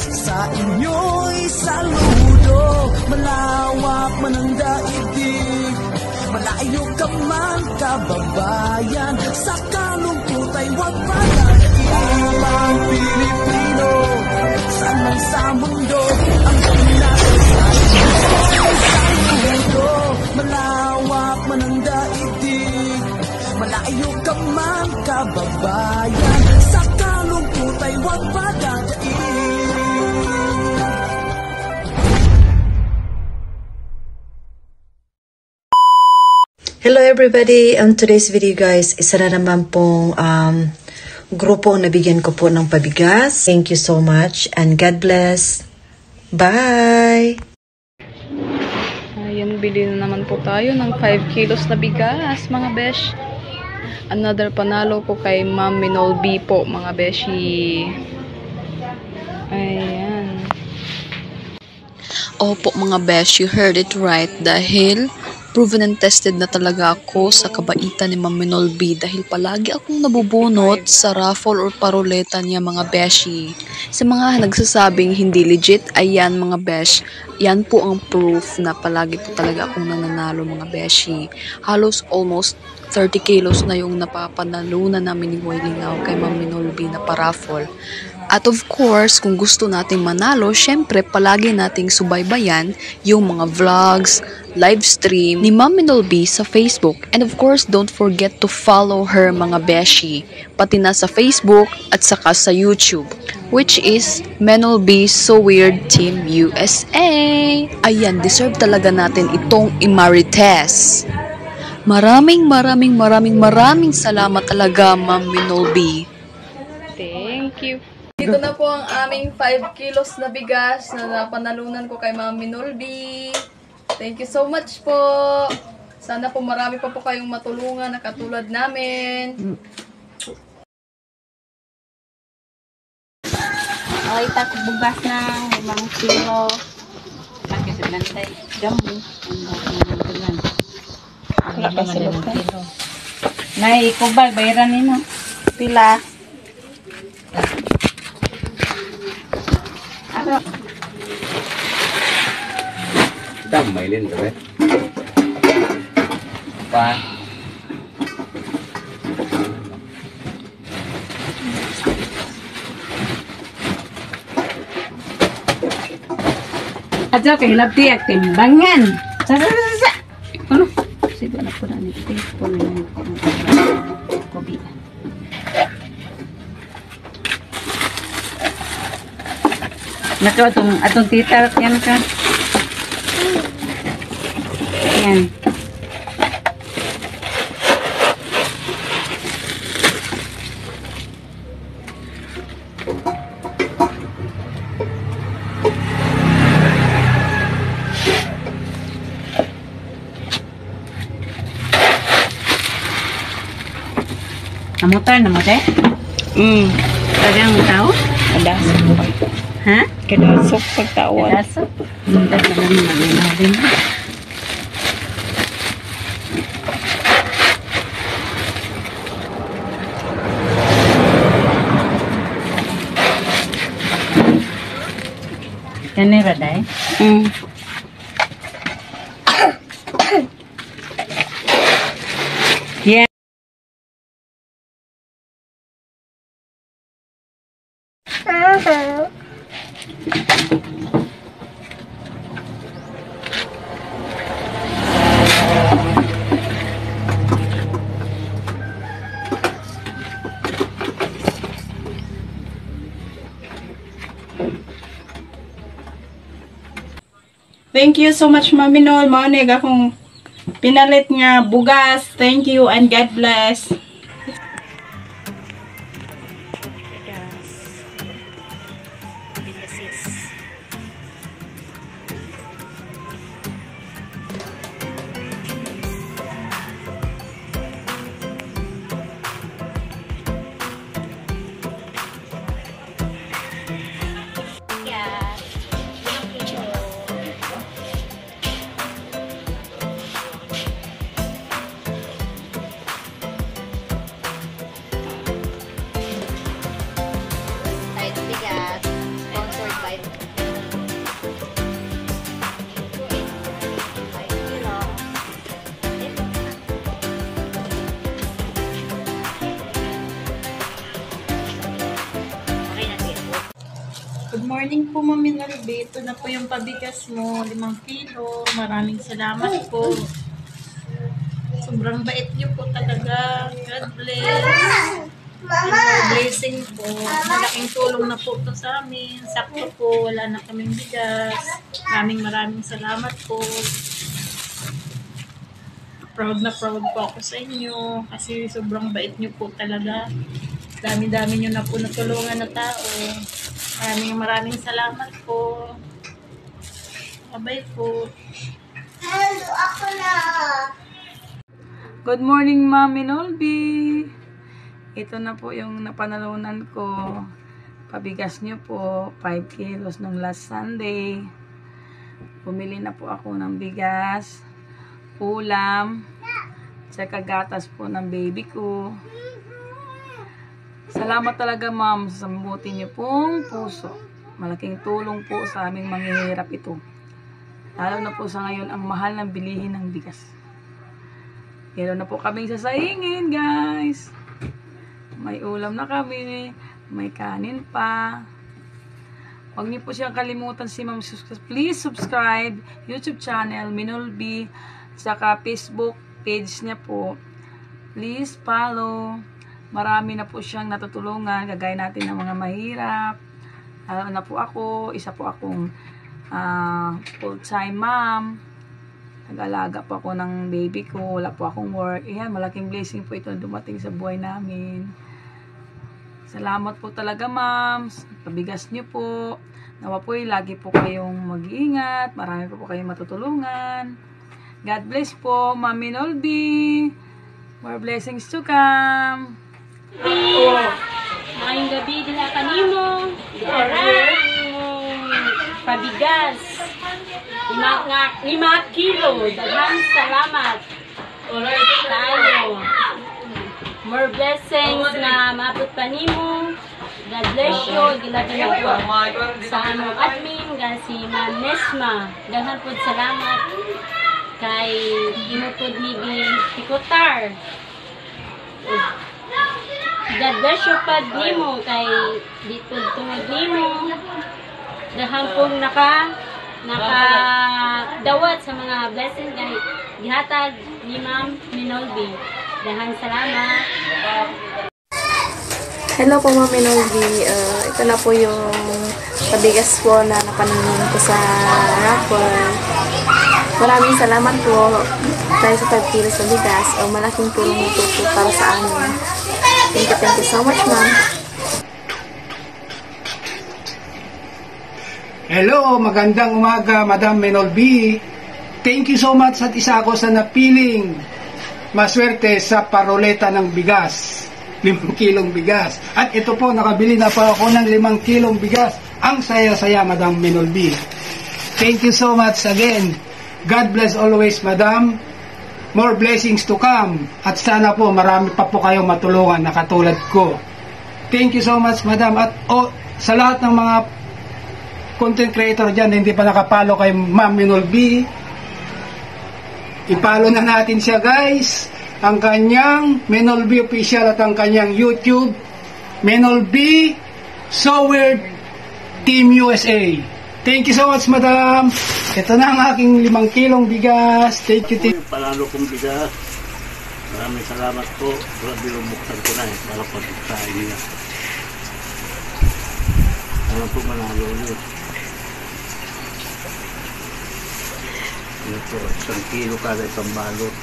sa inyo'y saludo. Malawak man ang daigdig, malayo ka man kababayan, sa kalungkot ay huwag pagkakilang. Pilipino, saan man sa mundo, ang pinag-asal inyo'y saludo. Malawak man ang daigdig, malayo ka man kababayan, sa kalungkot ay huwag pagkakilang. Hello everybody! On today's video guys, isa na naman pong grupo ang nabigyan ko po ng pabigas. Thank you so much and God bless. Bye! Ayan, bili na naman po tayo ng 5 kilos na bigas mga besh. Another panalo po kay Ma'am Minol B po mga beshi. Ayan. Opo mga besh, you heard it right. Dahil proven and tested na talaga ako sa kabaitan ni Ma'am Minol B dahil palagi akong nabubunot sa raffle or paruleta niya mga beshi. Sa mga nagsasabing hindi legit, ayan mga besh, yan po ang proof na palagi po talaga akong nananalo mga beshi. Halos almost 30 kilos na yung napapanalunan namin ni Wailingaw kay Ma'am Minol B na paraffle. At of course, kung gusto nating manalo, syempre palagi nating subaybayan yung mga vlogs, live stream ni Ma'am Minol B sa Facebook. And of course, don't forget to follow her mga beshi, pati na sa Facebook at saka sa YouTube, which is Minol B So Weird Team USA. Ayan, deserve talaga natin itong imarites. Maraming salamat talaga Ma'am Minol B. Thank you. Dito na po ang aming 5 kilos na bigas na napanalunan ko kay Ma'am Minol B. Thank you so much po. Sana po marami pa po kayong matulungan na katulad namin. Okay, tak bugas ng 5 kilo. Laki sa lantay. Jambu. Laki sa lantay. Nay, ikubay, bayaran nino. Pila. Ano? Damay din ba? Pa. Adyo kay labti at timbangan. Sa. Ano? Sige na po na ni tipo na ni kobi. Nako atong tita yan ka. Yan. Namote? Tagang tao? Kadasok po. Ha? Kadasok pagtawad. Kadasok? Hindi naman din. Yan ni Raday? Yeah. Thank you so much, Ma'am Minol. Maonig akong pinalit nga bugas. Thank you and God bless. po, Mami Nalbe. Ito na po yung pabigas mo, 5 kilo. Maraming salamat po. Sobrang bait niyo po talaga. God bless. Blessing po. Malaking tulong na po ito sa amin. Sakto po, wala na kaming bigas. Maraming salamat po. Proud na proud po ako sa inyo kasi sobrang bait niyo po talaga. Dami-dami niyo na po natulungan na tao. Maraming salamat po. Bye po. Good morning, Mami Nolby. Ito na po yung napanalunan ko. Pabigas niyo po, 5 kilos nung last Sunday. Bumili na po ako ng bigas, ulam, tsaka gatas po ng baby ko. Salamat talaga, ma'am, sa mabuti niyo pong puso. Malaking tulong po sa aming manghihirap ito. Lalo na po sa ngayon ang mahal ng bilihin ng bigas. Meron na po kaming sasayingin, guys. May ulam na kami, may kanin pa. Huwag niyo po siyang kalimutan si ma'am. Please subscribe YouTube channel, Minolby, saka Facebook page niya po. Please follow. Marami na po siyang natutulungan, kagaya natin ng mga mahirap. Lalo na po ako, isa po akong full-time mom. Nag-alaga po ako ng baby ko, wala po akong work. Ayan, malaking blessing po ito dumating sa buhay namin. Salamat po talaga, ma'am. Pabigas niyo po. Nawa po lagi po kayong mag-iingat. Marami po kayong matutulungan. God bless po, Mami Nolby. More blessings to come. Ngayong gabi nila kanimo. Pabigas. 5 kilo. Daghang salamat. Tayo. More blessings na maabot pa nimo. God bless you. Gilabi na po sa among admin. Si Ma'am Nesma. Daghang po salamat. Kay inutod ni Pikutar. God bless you pa nimo. Kay ditod tungod nimo. Daghang po nakadawat sa mga blessing kay gihatag ni Ma'am Minolby. Daghang salamat. Hello po, Ma'am Minolby. Ito na po yung pabigas po na napanalunan ko sa raffle. Maraming salamat po dahil sa 5 kilos na bigas. Malaking tulong ito po para sa amin. Thank you so much, ma'am. Hello, magandang umaga, Madam Minolby. Thank you so much at isa ako sa napiling maswerte sa paroleta ng bigas. 5 kilong bigas. At ito po, nakabili na pa ako ng 5 kilong bigas. Ang saya-saya, Madam Minolby. Thank you so much again. God bless always, Madam. More blessings to come. At sana po, marami pa po kayong matulungan na katulad ko. Thank you so much, Madam. At sa lahat ng mga content creator dyan na hindi pa nakapalo kay Ma'am Minolby, ipalo na natin siya, guys. Ang kanyang Minolby Official at ang kanyang YouTube, Minolby So Weird Team USA. Thank you so much, Madam. Ito na ang aking 5 kilong bigas. Thank you. Palalo kong bigas. Maraming salamat po. Grabe lumuksan ko na para pagkain niya. Ano po manalo niyo? Ito, 1 kilo kada isang balot.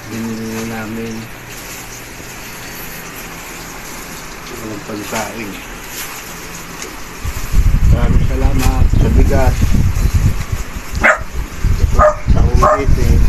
Binili namin ang pagkain. Maraming salamat sa bigas. Sa ulitin.